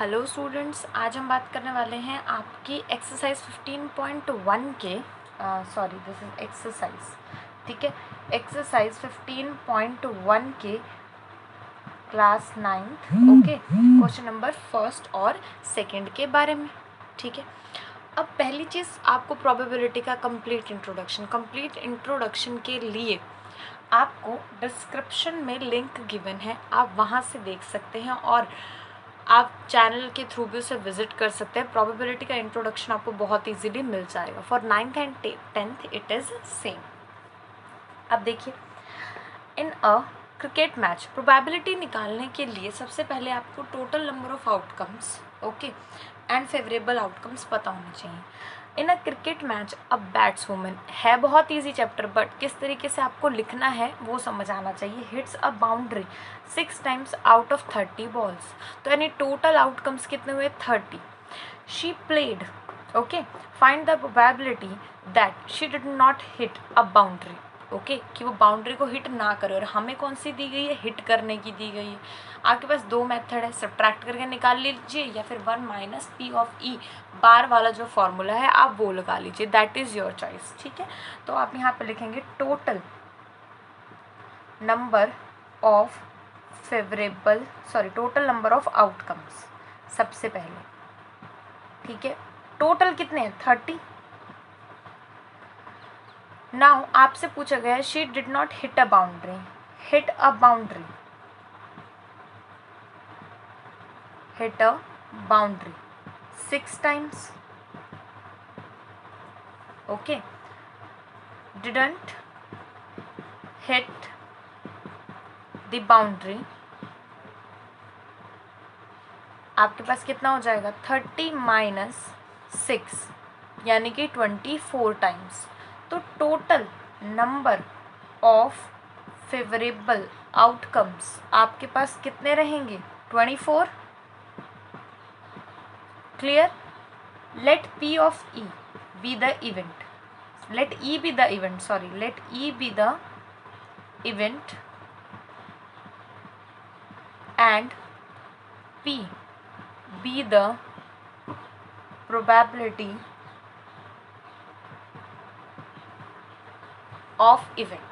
Hello students, आज हम बात करने वाले हैं आपकी एक्सरसाइज 15.1 के दिस इज एक्सरसाइज, ठीक है। एक्सरसाइज 15.1 के class 9th, okay, question number first और सेकंड के बारे में, ठीक है। अब पहली चीज़ आपको प्रोबेबिलिटी का कंप्लीट इंट्रोडक्शन के लिए आपको डिस्क्रिप्शन में लिंक गिवन है, आप वहाँ से देख सकते हैं और आप चैनल के थ्रू भी उसे विजिट कर सकते हैं। प्रोबेबिलिटी का इंट्रोडक्शन आपको बहुत इजीली मिल जाएगा। For 9th and 10th it is same. अब देखिए, इन अ क्रिकेट मैच प्रोबेबिलिटी निकालने के लिए सबसे पहले आपको total number of outcomes, okay, and favourable outcomes पता होने चाहिए। इन अ क्रिकेट मैच अ बैट्सवुमन, है बहुत इजी चैप्टर, बट किस तरीके से आपको लिखना है वो समझ आना चाहिए। Hits a boundary 6 times out of 30 balls, तो यानी टोटल आउटकम्स कितने हुए? 30। She played, okay, find the probability that she did not hit a boundary, okay, कि वो बाउंड्री को हिट ना करे। और हमें कौन सी दी गई है? हिट करने की दी गई है। आपके पास दो मेथड है, सब्ट्रैक्ट करके निकाल लीजिए या फिर 1 - P of E बार वाला जो फॉर्मूला है आप वो लगा लीजिए, दैट इज़ योर चॉइस, ठीक है। तो आप यहाँ पे लिखेंगे total number of total number of outcomes सबसे पहले, ठीक है। टोटल कितने हैं? 30। नाउ आपसे पूछा गया है she did not hit a boundary, hit a boundary, hit a boundary 6 times, okay, didn't hit the boundary, आपके पास कितना हो जाएगा? 30 - 6 यानी कि 24 टाइम्स। तो total number of favourable outcomes आपके पास कितने रहेंगे? 24। Clear? let P of E be the event, let E be the event, let E be the event and P be the probability of event,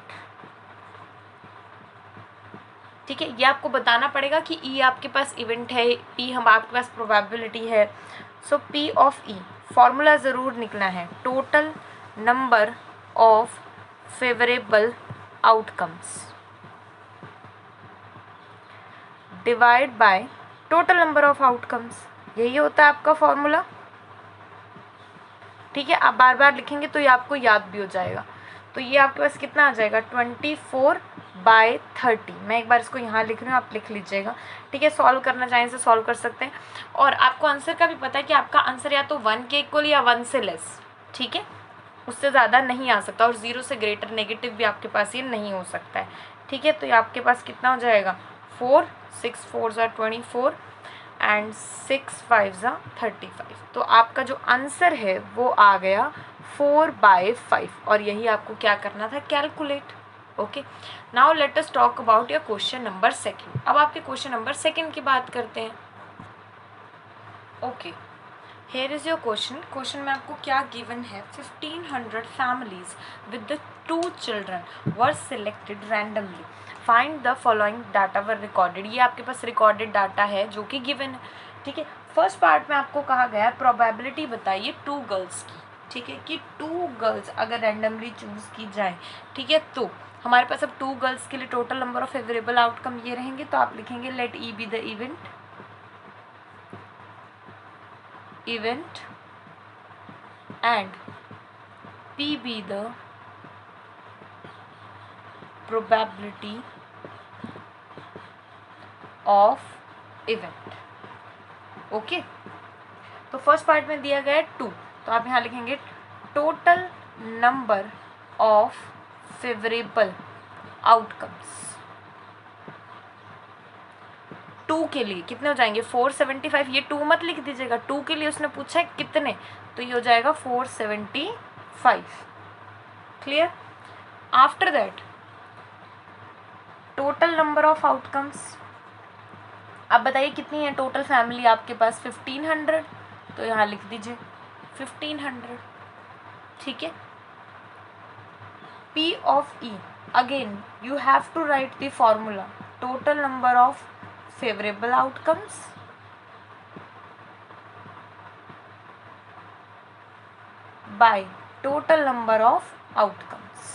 ठीक है। ये आपको बताना पड़ेगा कि E आपके पास इवेंट है, P हम आपके पास प्रोबेबिलिटी है। सो P ऑफ E फॉर्मूला ज़रूर निकला है, total number of favourable outcomes divide by total number of outcomes, यही होता है आपका फॉर्मूला, ठीक है। आप बार बार लिखेंगे तो ये आपको याद भी हो जाएगा। तो ये आपके पास कितना आ जाएगा? 24/30। मैं एक बार इसको यहाँ लिख रही हूँ, आप लिख लीजिएगा, ठीक है। सॉल्व करना चाहें से सॉल्व कर सकते हैं। और आपको आंसर का भी पता है कि आपका आंसर या तो 1 के इक्वल या 1 से लेस, ठीक है, उससे ज़्यादा नहीं आ सकता। और 0 से ग्रेटर नेगेटिव भी आपके पास ये नहीं हो सकता है, ठीक है। तो ये आपके पास कितना हो जाएगा? 4, 6 4 24 एंड 6 5 35। तो आपका जो आंसर है वो आ गया 4/5। और यही आपको क्या करना था? Calculate, okay. Now let us talk about your question number 2। अब आपके क्वेश्चन नंबर 2 की बात करते हैं, okay. Here is your question में आपको क्या गिवन है? 1500 families with the 2 children were selected randomly, find the following data were recorded. ये आपके पास रिकॉर्डेड डाटा है जो कि गिवन है, ठीक है। फर्स्ट पार्ट में आपको कहा गया है प्रोबेबिलिटी बताइए 2 गर्ल्स की, ठीक है, कि 2 गर्ल्स अगर रैंडमली चूज की जाए, ठीक है। तो हमारे पास अब 2 गर्ल्स के लिए total number of favourable outcome ये रहेंगे। तो आप लिखेंगे let E be the event and P be the probability of event, okay. तो फर्स्ट पार्ट में दिया गया है 2, तो आप यहाँ लिखेंगे total number of favourable outcomes 2 के लिए कितने हो जाएंगे? 475। ये 2 मत लिख दीजिएगा, 2 के लिए उसने पूछा है कितने, तो ये हो जाएगा 475। Clear? After that total number of outcomes अब बताइए कितनी है टोटल फैमिली आपके पास, 1500, तो यहाँ लिख दीजिए 1500, ठीक है। P of E, again you have to write the formula, total number of favorable outcomes by total number of outcomes,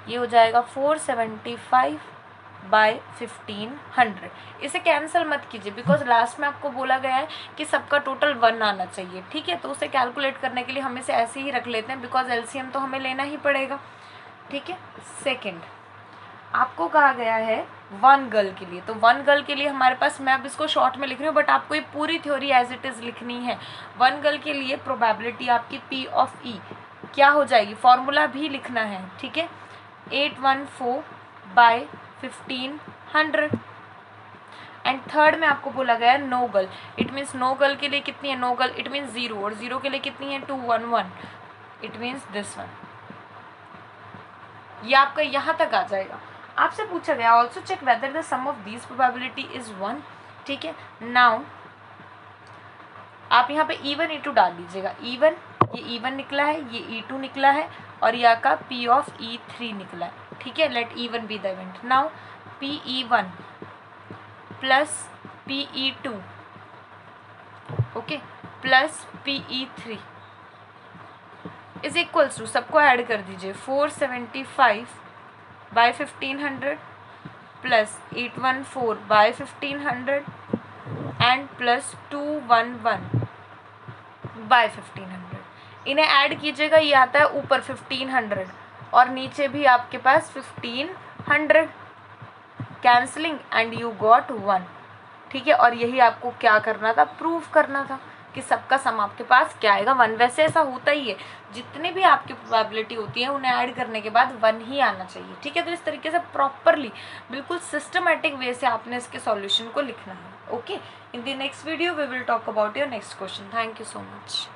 ये हो जाएगा 475 बाय 1500। इसे कैंसिल मत कीजिए बिकॉज लास्ट में आपको बोला गया है कि सबका टोटल 1 आना चाहिए, ठीक है। तो उसे कैलकुलेट करने के लिए हम इसे ऐसे ही रख लेते हैं बिकॉज एलसीएम तो हमें लेना ही पड़ेगा, ठीक है। सेकंड, आपको कहा गया है 1 गर्ल के लिए, तो 1 गर्ल के लिए हमारे पास, मैं अब इसको शॉर्ट में लिख रही हूँ बट आपको ये पूरी थ्योरी एज इट इज़ लिखनी है। 1 गर्ल के लिए प्रोबेबिलिटी आपकी P ऑफ E क्या हो जाएगी, फॉर्मूला भी लिखना है, ठीक है। 814 बाय 1500। एंड थर्ड में आपको बोला गया है no girl, it means no girl के लिए कितनी है, नो गर्ल इट मीन्स 0, और 0 के लिए कितनी है 211, इट मीन्स दिस वन। ये आपका यहाँ तक आ जाएगा। आपसे पूछा गया also check whether the sum of these probability is 1, ठीक है। नाउ आप यहाँ पे E1 E2 डाल दीजिएगा, E1 ये E1 निकला है, ये E2 निकला है, और यहाँ का P ऑफ E3 निकला है, ठीक है। Let E1 be the event. Now PE1 plus PE2 okay plus PE3 is equals to, सबको ऐड कर दीजिए, 475 by 1500 plus 814 by 1500 and plus 211 by 1500। इन्हें ऐड कीजिएगा, ये आता है ऊपर 1500 और नीचे भी आपके पास 1500, कैंसलिंग एंड यू गॉट 1, ठीक है। और यही आपको क्या करना था, प्रूव करना था कि सबका सम आपके पास क्या आएगा, 1। वैसे ऐसा होता ही है, जितने भी आपकी प्रोबेबिलिटी होती है उन्हें ऐड करने के बाद 1 ही आना चाहिए, ठीक है। तो इस तरीके से प्रॉपरली बिल्कुल सिस्टमेटिक वे से आपने इसके सॉल्यूशन को लिखना है, okay. In the next video we will talk about your next question. Thank you so much.